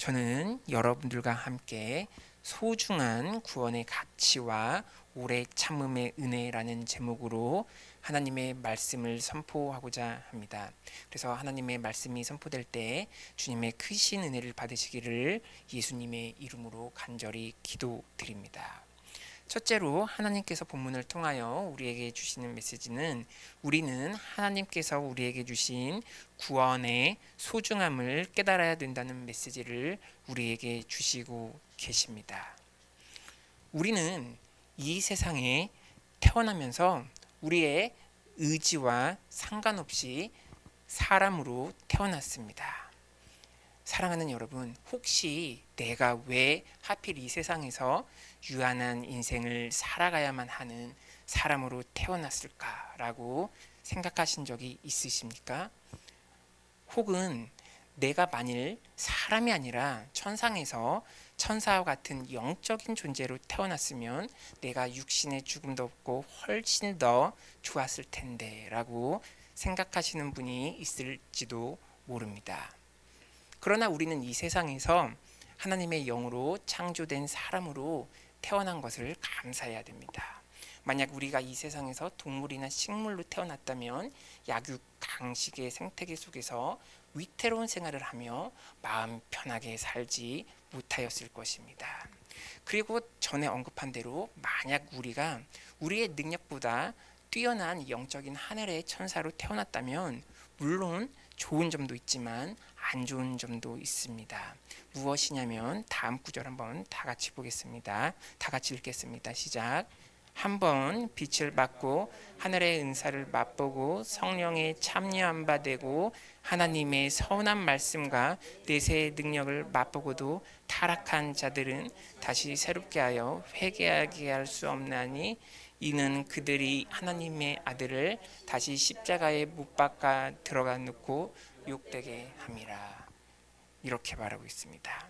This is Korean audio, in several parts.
저는 여러분들과 함께 소중한 구원의 가치와 오래 참음의 은혜라는 제목으로 하나님의 말씀을 선포하고자 합니다. 그래서 하나님의 말씀이 선포될 때 주님의 크신 은혜를 받으시기를 예수님의 이름으로 간절히 기도드립니다. 첫째로 하나님께서 본문을 통하여 우리에게 주시는 메시지는 우리는 하나님께서 우리에게 주신 구원의 소중함을 깨달아야 된다는 메시지를 우리에게 주시고 계십니다. 우리는 이 세상에 태어나면서 우리의 의지와 상관없이 사람으로 태어났습니다. 사랑하는 여러분, 혹시 내가 왜 하필 이 세상에서 유한한 인생을 살아가야만 하는 사람으로 태어났을까라고 생각하신 적이 있으십니까? 혹은 내가 만일 사람이 아니라 천상에서 천사와 같은 영적인 존재로 태어났으면 내가 육신의 죽음도 없고 훨씬 더 좋았을 텐데 라고 생각하시는 분이 있을지도 모릅니다. 그러나 우리는 이 세상에서 하나님의 영으로 창조된 사람으로 태어난 것을 감사해야 됩니다. 만약 우리가 이 세상에서 동물이나 식물로 태어났다면 약육 강식의 생태계 속에서 위태로운 생활을 하며 마음 편하게 살지 못하였을 것입니다. 그리고 전에 언급한 대로 만약 우리가 우리의 능력보다 뛰어난 영적인 하늘의 천사로 태어났다면 물론 좋은 점도 있지만 안 좋은 점도 있습니다. 무엇이냐면 다음 구절 한번 다 같이 보겠습니다. 다 같이 읽겠습니다. 시작. 한번 빛을 받고 하늘의 은사를 맛보고 성령에 참여한 바 되고 하나님의 선한 말씀과 내세의 능력을 맛보고도 타락한 자들은 다시 새롭게 하여 회개하게 할 수 없나니 이는 그들이 하나님의 아들을 다시 십자가에 못 박아 들어가 놓고 욕되게 함이라. 이렇게 말하고 있습니다.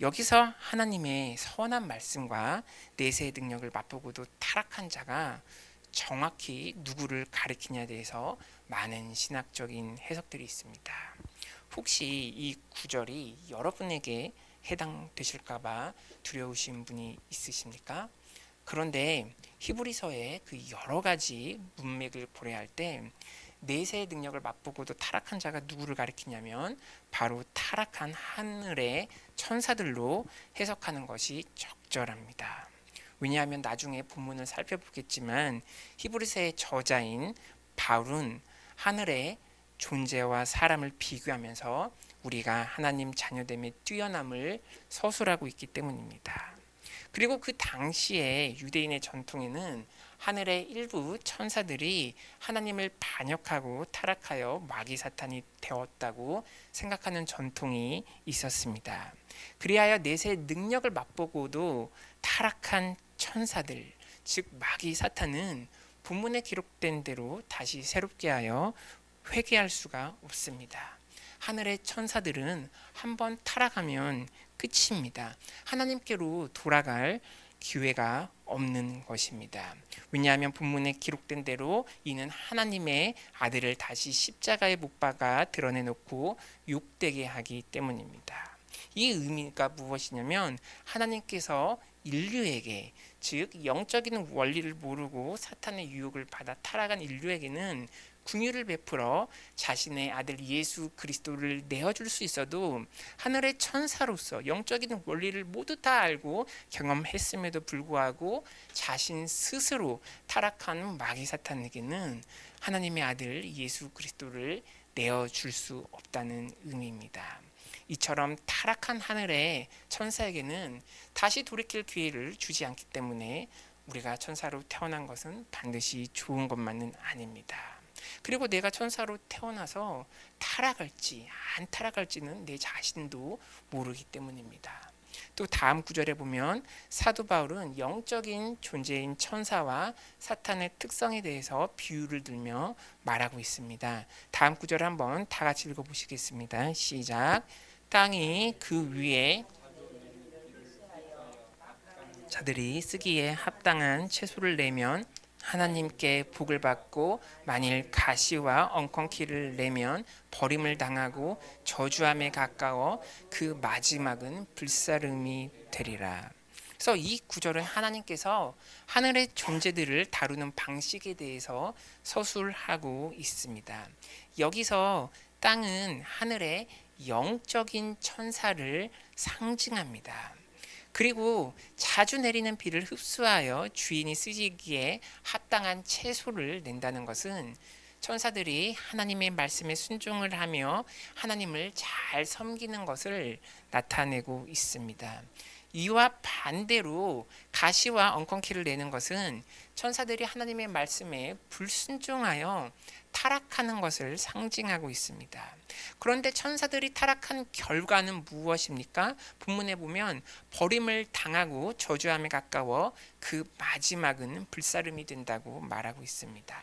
여기서 하나님의 선한 말씀과 내세의 능력을 맛보고도 타락한 자가 정확히 누구를 가리키냐에 대해서 많은 신학적인 해석들이 있습니다. 혹시 이 구절이 여러분에게 해당되실까봐 두려우신 분이 있으십니까? 그런데 히브리서의 그 여러 가지 문맥을 고려할 때 내세의 능력을 맛보고도 타락한 자가 누구를 가리키냐면 바로 타락한 하늘의 천사들로 해석하는 것이 적절합니다. 왜냐하면 나중에 본문을 살펴보겠지만 히브리서의 저자인 바울은 하늘의 존재와 사람을 비교하면서 우리가 하나님 자녀됨의 뛰어남을 서술하고 있기 때문입니다. 그리고 그 당시에 유대인의 전통에는 하늘의 일부 천사들이 하나님을 반역하고 타락하여 마귀 사탄이 되었다고 생각하는 전통이 있었습니다. 그리하여 내세의 능력을 맛보고도 타락한 천사들, 즉 마귀 사탄은 본문에 기록된 대로 다시 새롭게 하여 회개할 수가 없습니다. 하늘의 천사들은 한번 타락하면 끝입니다. 하나님께로 돌아갈 기회가 없는 것입니다. 왜냐하면 본문에 기록된 대로 이는 하나님의 아들을 다시 십자가에 못 박아 드러내놓고 욕되게 하기 때문입니다. 이 의미가 무엇이냐면 하나님께서 인류에게, 즉 영적인 원리를 모르고 사탄의 유혹을 받아 타락한 인류에게는 긍휼을 베풀어 자신의 아들 예수 그리스도를 내어줄 수 있어도 하늘의 천사로서 영적인 원리를 모두 다 알고 경험했음에도 불구하고 자신 스스로 타락한 마귀 사탄에게는 하나님의 아들 예수 그리스도를 내어줄 수 없다는 의미입니다. 이처럼 타락한 하늘의 천사에게는 다시 돌이킬 기회를 주지 않기 때문에 우리가 천사로 태어난 것은 반드시 좋은 것만은 아닙니다. 그리고 내가 천사로 태어나서 타락할지 안 타락할지는 내 자신도 모르기 때문입니다. 또 다음 구절에 보면 사도 바울은 영적인 존재인 천사와 사탄의 특성에 대해서 비유를 들며 말하고 있습니다. 다음 구절 한번 다 같이 읽어보시겠습니다. 시작. 땅이 그 위에 자들이 쓰기에 합당한 채소를 내면 하나님께 복을 받고 만일 가시와 엉겅퀴를 내면 버림을 당하고 저주함에 가까워 그 마지막은 불사름이 되리라. 그래서 이 구절은 하나님께서 하늘의 존재들을 다루는 방식에 대해서 서술하고 있습니다. 여기서 땅은 하늘의 영적인 천사를 상징합니다. 그리고 자주 내리는 비를 흡수하여 주인이 쓰시기에 합당한 채소를 낸다는 것은 천사들이 하나님의 말씀에 순종을 하며 하나님을 잘 섬기는 것을 나타내고 있습니다. 이와 반대로 가시와 엉겅퀴를 내는 것은 천사들이 하나님의 말씀에 불순종하여 타락하는 것을 상징하고 있습니다. 그런데 천사들이 타락한 결과는 무엇입니까? 본문에 보면 버림을 당하고 저주함에 가까워 그 마지막은 불사름이 된다고 말하고 있습니다.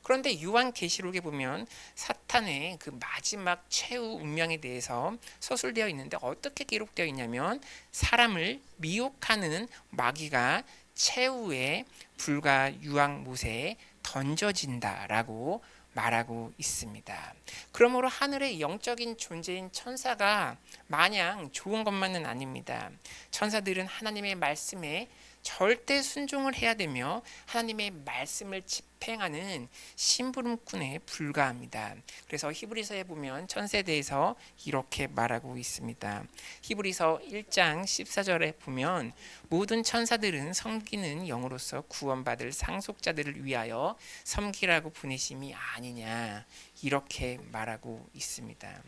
그런데 요한계시록에 보면 사탄의 그 마지막 최후 운명에 대해서 서술되어 있는데 어떻게 기록되어 있냐면 사람을 미혹하는 마귀가 최후의 불과 유황못에 던져진다라고 말하고 있습니다. 그러므로 하늘의 영적인 존재인 천사가 마냥 좋은 것만은 아닙니다. 천사들은 하나님의 말씀에 절대 순종을 해야 되며 하나님의 말씀을 집행하는 심부름꾼에 불과합니다. 그래서 히브리서에 보면 천사에 대해서 이렇게 말하고 있습니다. 히브리서 1장 14절에 보면 모든 천사들은 섬기는 영으로서 구원받을 상속자들을 위하여 섬기라고 보내심이 아니냐 이렇게 말하고 있습니다.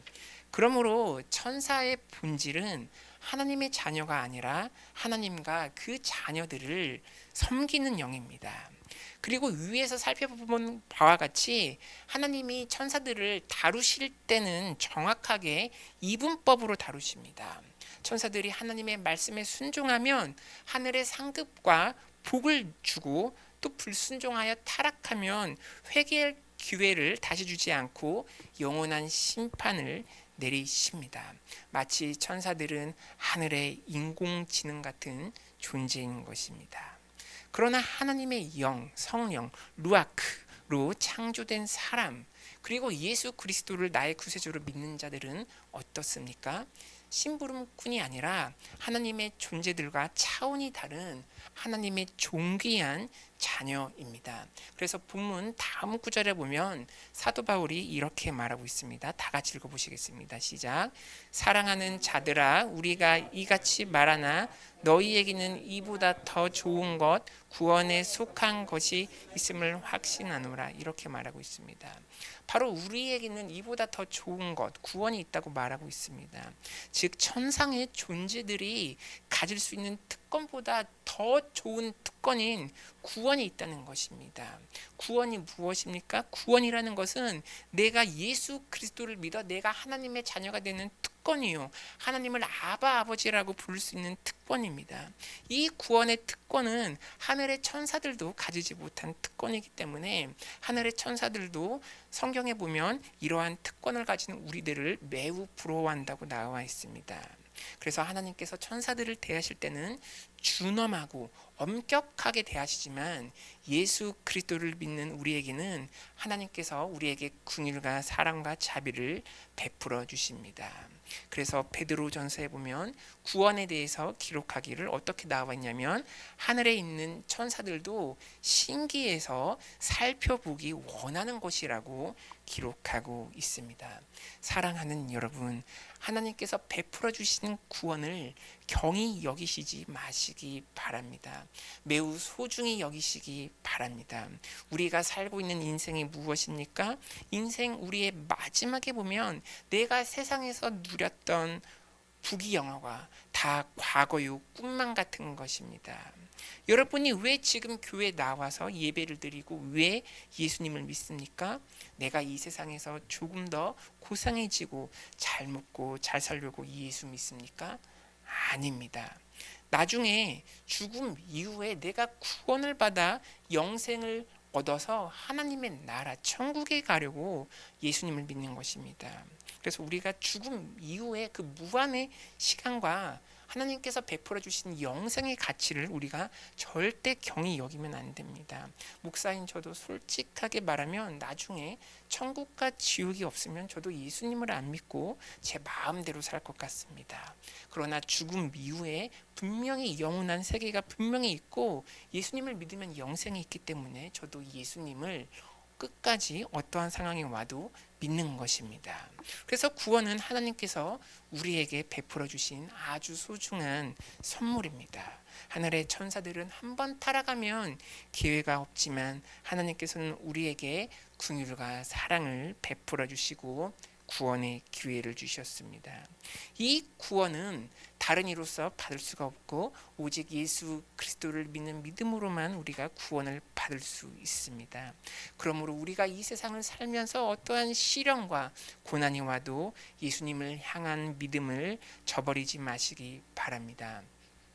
그러므로 천사의 본질은 하나님의 자녀가 아니라 하나님과 그 자녀들을 섬기는 영입니다. 그리고 위에서 살펴본 바와 같이 하나님이 천사들을 다루실 때는 정확하게 이분법으로 다루십니다. 천사들이 하나님의 말씀에 순종하면 하늘의 상급과 복을 주고 또 불순종하여 타락하면 회개할 기회를 다시 주지 않고 영원한 심판을 내리십니다. 마치 천사들은 하늘의 인공지능 같은 존재인 것입니다. 그러나 하나님의 영, 성령, 루아크로 창조된 사람 그리고 예수 그리스도를 나의 구세주로 믿는 자들은 어떻습니까? 심부름꾼이 아니라 하나님의 존재들과 차원이 다른 하나님의 존귀한 자녀입니다. 그래서 본문 다음 구절에 보면 사도 바울이 이렇게 말하고 있습니다. 다 같이 읽어보시겠습니다. 시작. 사랑하는 자들아 우리가 이같이 말하나 너희에게는 이보다 더 좋은 것 구원에 속한 것이 있음을 확신하노라 이렇게 말하고 있습니다. 바로 우리에게는 이보다 더 좋은 것 구원이 있다고 말하고 있습니다. 즉 천상의 존재들이 가질 수 있는 특권보다 더 좋은 특권인 구원이 있다는 것입니다. 구원이 무엇입니까? 구원이라는 것은 내가 예수 그리스도를 믿어 내가 하나님의 자녀가 되는 특권이요. 하나님을 아바 아버지라고 부를 수 있는 특권입니다. 이 구원의 특권은 하늘의 천사들도 가지지 못한 특권이기 때문에 하늘의 천사들도 성경에 보면 이러한 특권을 가진 우리들을 매우 부러워한다고 나와 있습니다. 그래서 하나님께서 천사들을 대하실 때는 준엄하고 엄격하게 대하시지만 예수 그리스도를 믿는 우리에게는 하나님께서 우리에게 긍휼과 사랑과 자비를 베풀어 주십니다. 그래서 베드로전서에 보면 구원에 대해서 기록하기를 어떻게 나와 있냐면 하늘에 있는 천사들도 신기해서 살펴보기 원하는 것이라고 기록하고 있습니다. 사랑하는 여러분, 하나님께서 베풀어 주시는 구원을 경히 여기시지 마시기 바랍니다. 매우 소중히 여기시기 바랍니다. 우리가 살고 있는 인생이 무엇입니까? 인생 우리의 마지막에 보면 내가 세상에서 누렸던 부귀영화가 다 과거요 꿈만 같은 것입니다. 여러분이 왜 지금 교회에 나와서 예배를 드리고 왜 예수님을 믿습니까? 내가 이 세상에서 조금 더 고상해지고 잘 먹고 잘 살려고 예수 믿습니까? 아닙니다. 나중에 죽음 이후에 내가 구원을 받아 영생을 얻어서 하나님의 나라 천국에 가려고 예수님을 믿는 것입니다. 그래서 우리가 죽음 이후에 그 무한의 시간과 하나님께서 베풀어 주신 영생의 가치를 우리가 절대 경히 여기면 안 됩니다. 목사인 저도 솔직하게 말하면 나중에 천국과 지옥이 없으면 저도 예수님을 안 믿고 제 마음대로 살 것 같습니다. 그러나 죽음 이후에 분명히 영원한 세계가 분명히 있고 예수님을 믿으면 영생이 있기 때문에 저도 예수님을 끝까지 어떠한 상황이 와도 믿는 것입니다. 그래서 구원은 하나님께서 우리에게 베풀어 주신 아주 소중한 선물입니다. 하늘의 천사들은 한번 타락하면 기회가 없지만 하나님께서는 우리에게 긍휼과 사랑을 베풀어 주시고 구원의 기회를 주셨습니다. 이 구원은 다른 이로서 받을 수가 없고 오직 예수 그리스도를 믿는 믿음으로만 우리가 구원을 받을 수 있습니다. 그러므로 우리가 이 세상을 살면서 어떠한 시련과 고난이 와도 예수님을 향한 믿음을 저버리지 마시기 바랍니다.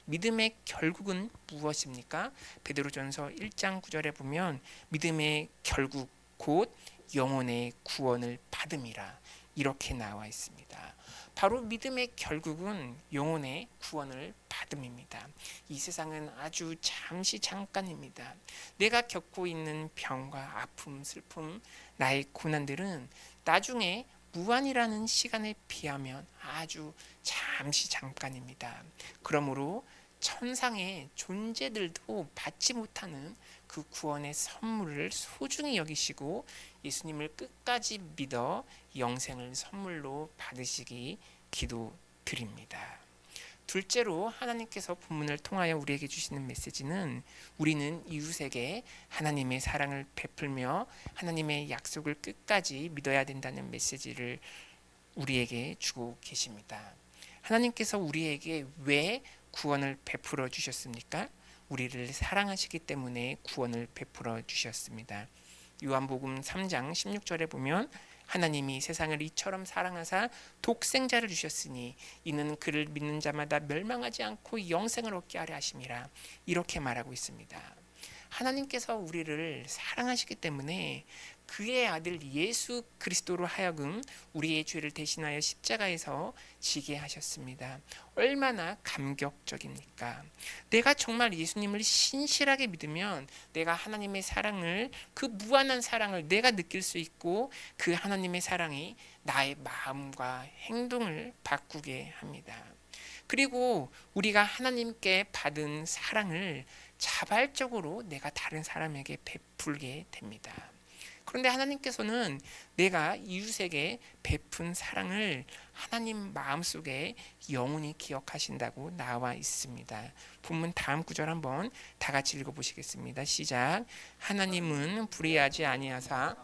믿음의 결국은 무엇입니까? 베드로전서 1장 9절에 보면 믿음의 결국 곧 영혼의 구원을 받음이라 이렇게 나와 있습니다. 바로 믿음의 결국은 영혼의 구원을 받음입니다. 이 세상은 아주 잠시 잠깐입니다. 내가 겪고 있는 병과 아픔, 슬픔, 나의 고난들은 나중에 무한이라는 시간에 비하면 아주 잠시 잠깐입니다. 그러므로 천상의 존재들도 받지 못하는 그 구원의 선물을 소중히 여기시고 예수님을 끝까지 믿어 영생을 선물로 받으시기 기도드립니다. 둘째로 하나님께서 본문을 통하여 우리에게 주시는 메시지는 우리는 이웃에게 하나님의 사랑을 베풀며 하나님의 약속을 끝까지 믿어야 된다는 메시지를 우리에게 주고 계십니다. 하나님께서 우리에게 왜 구원을 베풀어 주셨습니까? 우리를 사랑하시기 때문에 구원을 베풀어 주셨습니다. 요한복음 3장 16절에 보면 하나님이 세상을 이처럼 사랑하사 독생자를 주셨으니 이는 그를 믿는 자마다 멸망하지 않고 영생을 얻게 하려 하심이라 이렇게 말하고 있습니다. 하나님께서 우리를 사랑하시기 때문에 그의 아들 예수 그리스도로 하여금 우리의 죄를 대신하여 십자가에서 지게 하셨습니다. 얼마나 감격적입니까? 내가 정말 예수님을 신실하게 믿으면 내가 하나님의 사랑을, 그 무한한 사랑을 내가 느낄 수 있고 그 하나님의 사랑이 나의 마음과 행동을 바꾸게 합니다. 그리고 우리가 하나님께 받은 사랑을 자발적으로 내가 다른 사람에게 베풀게 됩니다. 그런데 하나님께서는 내가 이웃에게 베푼 사랑을 하나님 마음속에 영원히 기억하신다고 나와 있습니다. 본문 다음 구절 한번 다 같이 읽어보시겠습니다. 시작. 하나님은 불의하지 아니하사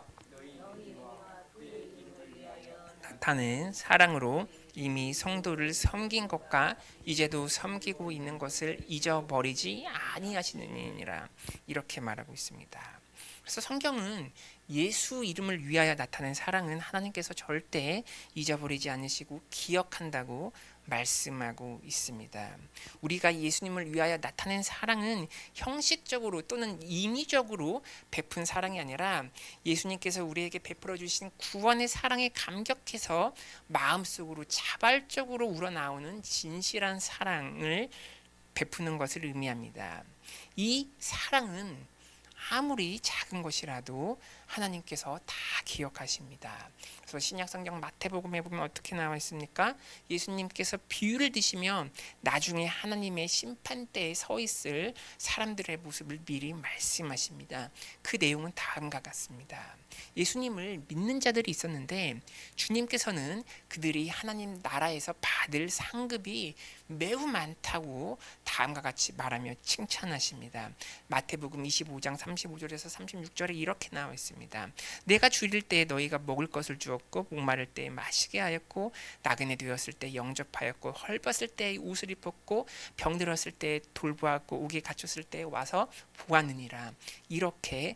나타낸 사랑으로 이미 성도를 섬긴 것과 이제도 섬기고 있는 것을 잊어버리지 아니하시느니라 이렇게 말하고 있습니다. 그래서 성경은 예수 이름을 위하여 나타낸 사랑은 하나님께서 절대 잊어버리지 않으시고 기억한다고 말씀하고 있습니다. 우리가 예수님을 위하여 나타낸 사랑은 형식적으로 또는 임의적으로 베푼 사랑이 아니라 예수님께서 우리에게 베풀어 주신 구원의 사랑에 감격해서 마음속으로 자발적으로 우러나오는 진실한 사랑을 베푸는 것을 의미합니다. 이 사랑은 아무리 작은 것이라도 하나님께서 다 기억하십니다. 그래서 신약성경 마태복음에 보면 어떻게 나와 있습니까? 예수님께서 비유를 드시면 나중에 하나님의 심판대에 서 있을 사람들의 모습을 미리 말씀하십니다. 그 내용은 다음과 같습니다. 예수님을 믿는 자들이 있었는데 주님께서는 그들이 하나님 나라에서 받을 상급이 매우 많다고 다음과 같이 말하며 칭찬하십니다. 마태복음 25장 35절에서 36절에 이렇게 나와 있습니다. 내가 줄일 때에 너희가 먹을 것을 주었고 목마를 때에 마시게 하였고 나그네 되었을 때 영접하였고 헐벗을 때에 옷을 입혔고 병들었을 때에 돌보았고 옥에 갇혔을 때에 와서 보았느니라 이렇게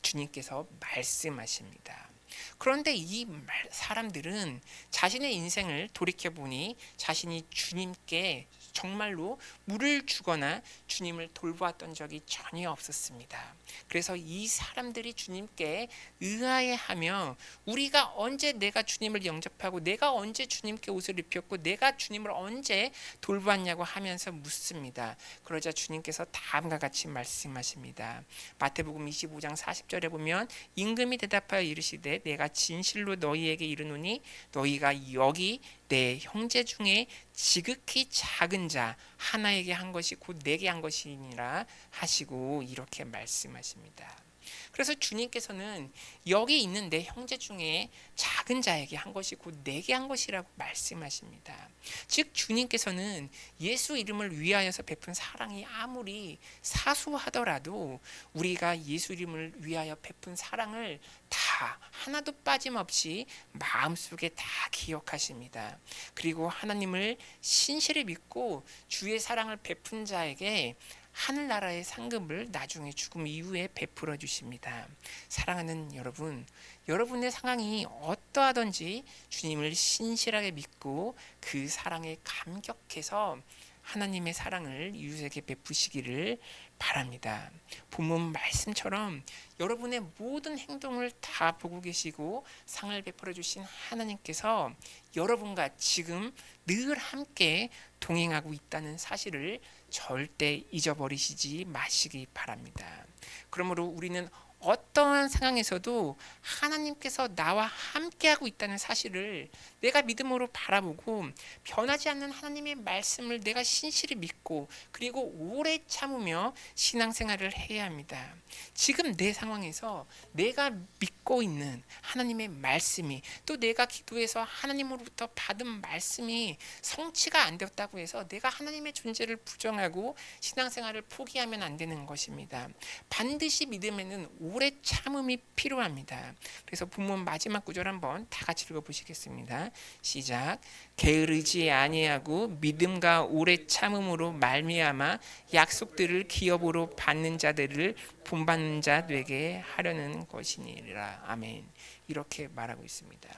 주님께서 말씀하십니다. 그런데 이 사람들은 자신의 인생을 돌이켜보니 자신이 주님께 정말로 물을 주거나 주님을 돌보았던 적이 전혀 없었습니다. 그래서 이 사람들이 주님께 의아해하며 우리가 언제 내가 주님을 영접하고 내가 언제 주님께 옷을 입혔고 내가 주님을 언제 돌보았냐고 하면서 묻습니다. 그러자 주님께서 다음과 같이 말씀하십니다. 마태복음 25장 40절에 보면 임금이 대답하여 이르시되 내가 진실로 너희에게 이르노니 너희가 여기 내 형제 중에 지극히 작은 자 하나에게 한 것이 곧 내게 한 것이니라 하시고 이렇게 말씀하십니다. 그래서 주님께서는 여기 있는 내 형제 중에 작은 자에게 한 것이 곧 내게 한 것이라고 말씀하십니다. 즉 주님께서는 예수 이름을 위하여서 베푼 사랑이 아무리 사소하더라도 우리가 예수 이름을 위하여 베푼 사랑을 다 하나도 빠짐없이 마음속에 다 기억하십니다. 그리고 하나님을 신실히 믿고 주의 사랑을 베푼 자에게 하늘나라의 상급을 나중에 죽음 이후에 베풀어 주십니다. 사랑하는 여러분, 여러분의 상황이 어떠하든지 주님을 신실하게 믿고 그 사랑에 감격해서 하나님의 사랑을 이웃에게 베푸시기를 바랍니다. 본문 말씀처럼 여러분의 모든 행동을 다 보고 계시고 상을 베풀어 주신 하나님께서 여러분과 지금 늘 함께 동행하고 있다는 사실을 절대 잊어버리시지 마시기 바랍니다. 그러므로 우리는 어떠한 상황에서도 하나님께서 나와 함께하고 있다는 사실을 내가 믿음으로 바라보고 변하지 않는 하나님의 말씀을 내가 신실히 믿고 그리고 오래 참으며 신앙생활을 해야 합니다. 지금 내 상황에서 내가 믿고 있는 하나님의 말씀이 또 내가 기도해서 하나님으로부터 받은 말씀이 성취가 안 되었다고 해서 내가 하나님의 존재를 부정하고 신앙생활을 포기하면 안 되는 것입니다. 반드시 믿음에는 오래 참음이 필요합니다. 그래서 본문 마지막 구절 한번 다 같이 읽어보시겠습니다. 시작. 게으르지 아니하고 믿음과 오래 참음으로 말미암아 약속들을 기업으로 받는 자들을 본받는 자 되게 하려는 것이니라. 아멘. 이렇게 말하고 있습니다.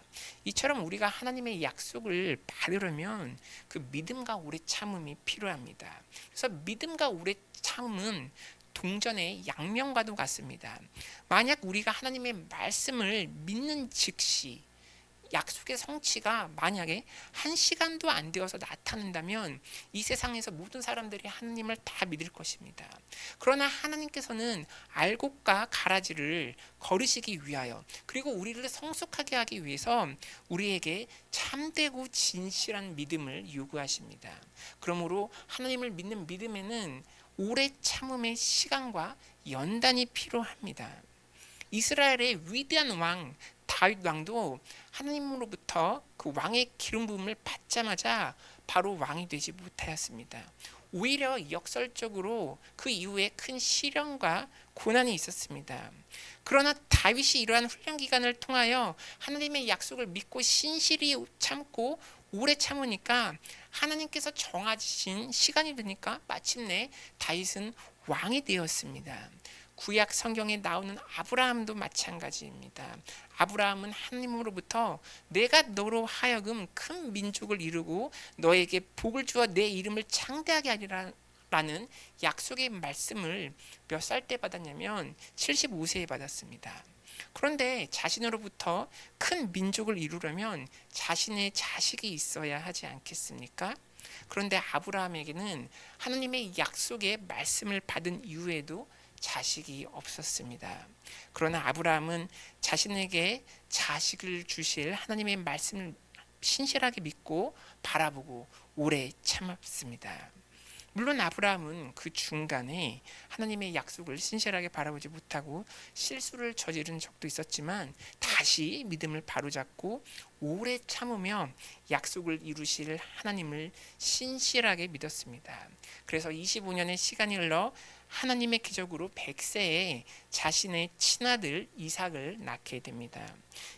이처럼 우리가 하나님의 약속을 받으려면 그 믿음과 오래 참음이 필요합니다. 그래서 믿음과 오래 참음은 동전의 양면과도 같습니다. 만약 우리가 하나님의 말씀을 믿는 즉시 약속의 성취가 만약에 1시간도 안 되어서 나타난다면 이 세상에서 모든 사람들이 하나님을 다 믿을 것입니다. 그러나 하나님께서는 알곡과 가라지를 거르시기 위하여 그리고 우리를 성숙하게 하기 위해서 우리에게 참되고 진실한 믿음을 요구하십니다. 그러므로 하나님을 믿는 믿음에는 오래 참음의 시간과 연단이 필요합니다. 이스라엘의 위대한 왕 다윗 왕도 하나님으로부터 그 왕의 기름 부음을 받자마자 바로 왕이 되지 못하였습니다. 오히려 역설적으로 그 이후에 큰 시련과 고난이 있었습니다. 그러나 다윗이 이러한 훈련 기간을 통하여 하나님의 약속을 믿고 신실히 참고 오래 참으니까 하나님께서 정하신 시간이 되니까 마침내 다윗은 왕이 되었습니다. 구약 성경에 나오는 아브라함도 마찬가지입니다. 아브라함은 하나님으로부터 내가 너로 하여금 큰 민족을 이루고 너에게 복을 주어 내 이름을 창대하게 하리라는 약속의 말씀을 몇 살 때 받았냐면 75세에 받았습니다. 그런데 자신으로부터 큰 민족을 이루려면 자신의 자식이 있어야 하지 않겠습니까? 그런데 아브라함에게는 하나님의 약속의 말씀을 받은 이후에도 자식이 없었습니다. 그러나 아브라함은 자신에게 자식을 주실 하나님의 말씀을 신실하게 믿고 바라보고 오래 참았습니다. 물론 아브라함은 그 중간에 하나님의 약속을 신실하게 바라보지 못하고 실수를 저지른 적도 있었지만 다시 믿음을 바로잡고 오래 참으며 약속을 이루실 하나님을 신실하게 믿었습니다. 그래서 25년의 시간이 흘러 하나님의 기적으로 100세에 자신의 친아들 이삭을 낳게 됩니다.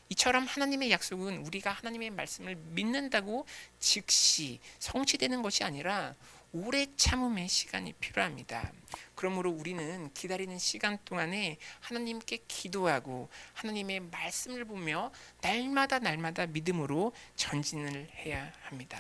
이처럼 하나님의 약속은 우리가 하나님의 말씀을 믿는다고 즉시 성취되는 것이 아니라 오래 참음의 시간이 필요합니다. 그러므로 우리는 기다리는 시간 동안에 하나님께 기도하고 하나님의 말씀을 보며 날마다 믿음으로 전진을 해야 합니다.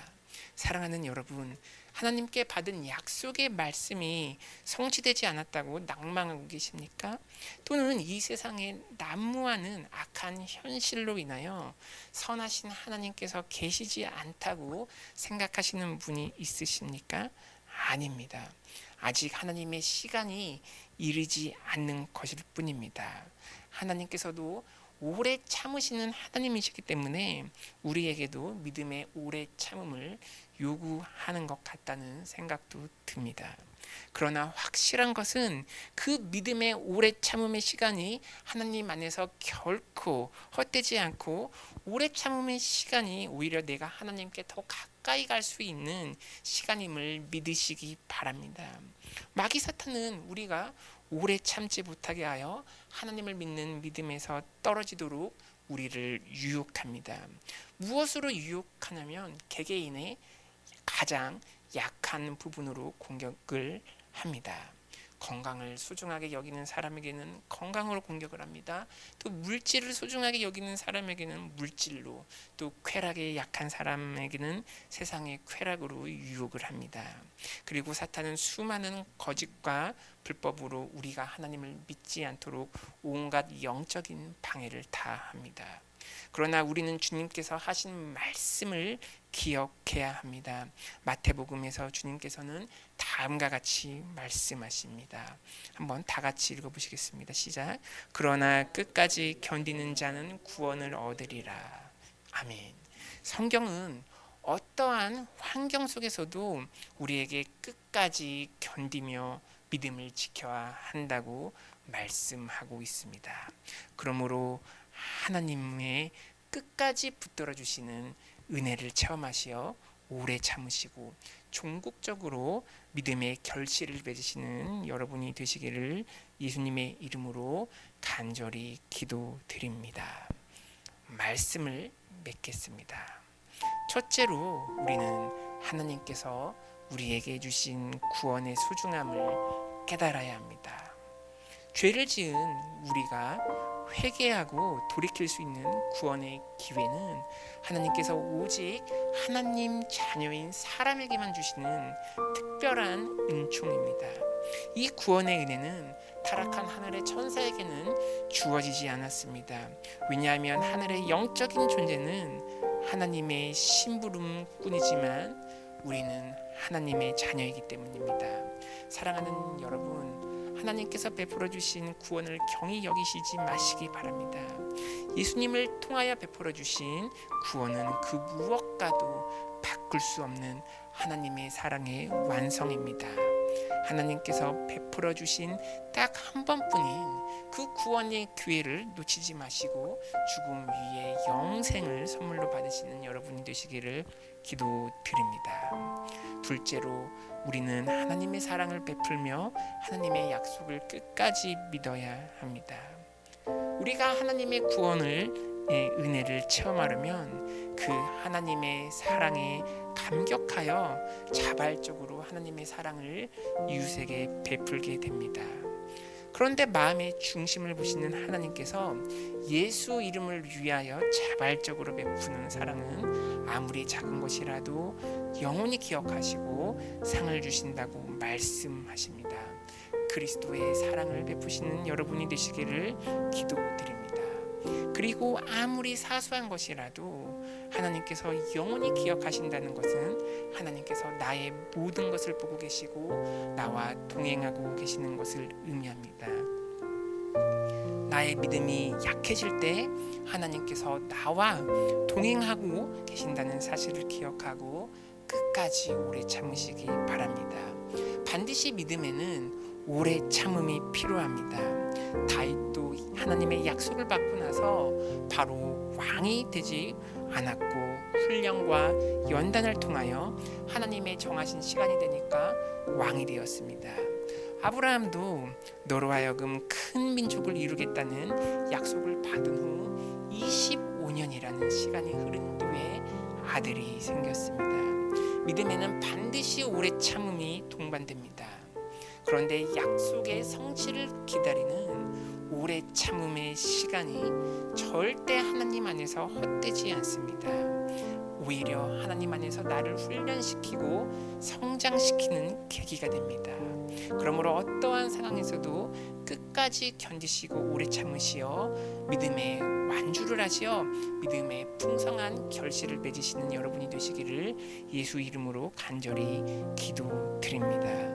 사랑하는 여러분, 하나님께 받은 약속의 말씀이 성취되지 않았다고 낭망하고 계십니까? 또는 이 세상에 난무하는 악한 현실로 인하여 선하신 하나님께서 계시지 않다고 생각하시는 분이 있으십니까? 아닙니다. 아직 하나님의 시간이 이르지 않는 것일 뿐입니다. 하나님께서도 오래 참으시는 하나님이시기 때문에 우리에게도 믿음의 오래 참음을 요구하는 것 같다는 생각도 듭니다. 그러나 확실한 것은 그 믿음의 오래 참음의 시간이 하나님 안에서 결코 헛되지 않고, 오래 참음의 시간이 오히려 내가 하나님께 더 가까이 갈 수 있는 시간임을 믿으시기 바랍니다. 마귀 사탄은 우리가 오래 참지 못하게 하여 하나님을 믿는 믿음에서 떨어지도록 우리를 유혹합니다. 무엇으로 유혹하냐면 개개인의 가장 약한 부분으로 공격을 합니다. 건강을 소중하게 여기는 사람에게는 건강으로 공격을 합니다. 또 물질을 소중하게 여기는 사람에게는 물질로, 또 쾌락에 약한 사람에게는 세상의 쾌락으로 유혹을 합니다. 그리고 사탄은 수많은 거짓과 불법으로 우리가 하나님을 믿지 않도록 온갖 영적인 방해를 다 합니다. 그러나 우리는 주님께서 하신 말씀을 기억해야 합니다. 마태복음에서 주님께서는 다음과 같이 말씀하십니다. 한번 다 같이 읽어보시겠습니다. 시작. 그러나 끝까지 견디는 자는 구원을 얻으리라. 아멘. 성경은 어떠한 환경 속에서도 우리에게 끝까지 견디며 믿음을 지켜야 한다고 말씀하고 있습니다. 그러므로 하나님의 끝까지 붙들어 주시는 은혜를 체험하시어 오래 참으시고 종국적으로 믿음의 결실을 맺으시는 여러분이 되시기를 예수님의 이름으로 간절히 기도드립니다. 말씀을 맺겠습니다. 첫째로 우리는 하나님께서 우리에게 주신 구원의 소중함을 깨달아야 합니다. 죄를 지은 우리가 회개하고 돌이킬 수 있는 구원의 기회는 하나님께서 오직 하나님 자녀인 사람에게만 주시는 특별한 은총입니다. 이 구원의 은혜는 타락한 하늘의 천사에게는 주어지지 않았습니다. 왜냐하면 하늘의 영적인 존재는 하나님의 심부름꾼이지만 우리는 하나님의 자녀이기 때문입니다. 사랑하는 여러분, 하나님께서 베풀어 주신 구원을 경히 여기시지 마시기 바랍니다. 예수님을 통하여 베풀어 주신 구원은 그 무엇과도 바꿀 수 없는 하나님의 사랑의 완성입니다. 하나님께서 베풀어 주신 딱 한 번뿐인 그 구원의 기회를 놓치지 마시고 죽음 위에 영생을 선물로 받으시는 여러분이 되시기를 기도드립니다. 둘째로 우리는 하나님의 사랑을 베풀며 하나님의 약속을 끝까지 믿어야 합니다. 우리가 하나님의 구원을 은혜를 체험하려면 그 하나님의 사랑에 감격하여 자발적으로 하나님의 사랑을 이웃에게 베풀게 됩니다. 그런데 마음의 중심을 보시는 하나님께서 예수 이름을 위하여 자발적으로 베푸는 사랑은 아무리 작은 것이라도 영원히 기억하시고 상을 주신다고 말씀하십니다. 그리스도의 사랑을 베푸시는 여러분이 되시기를 기도드립니다. 그리고 아무리 사소한 것이라도 하나님께서 영원히 기억하신다는 것은 하나님께서 나의 모든 것을 보고 계시고 나와 동행하고 계시는 것을 의미합니다. 나의 믿음이 약해질 때 하나님께서 나와 동행하고 계신다는 사실을 기억하고 끝까지 오래 참으시기 바랍니다. 반드시 믿음에는 오래 참음이 필요합니다. 다윗도 하나님의 약속을 받고 나서 바로 왕이 되지 않았고 훈련과 연단을 통하여 하나님의 정하신 시간이 되니까 왕이 되었습니다. 아브라함도 너로 하여금 큰 민족을 이루겠다는 약속을 받은 후 25년이라는 시간이 흐른 뒤에 아들이 생겼습니다. 믿음에는 반드시 오래 참음이 동반됩니다. 그런데 약속의 성취를 기다리는 오래 참음의 시간이 절대 하나님 안에서 헛되지 않습니다. 오히려 하나님 안에서 나를 훈련시키고 성장시키는 계기가 됩니다. 그러므로 어떠한 상황에서도 끝까지 견디시고 오래 참으시어 믿음의 완주를 하시어 믿음의 풍성한 결실을 맺으시는 여러분이 되시기를 예수 이름으로 간절히 기도드립니다.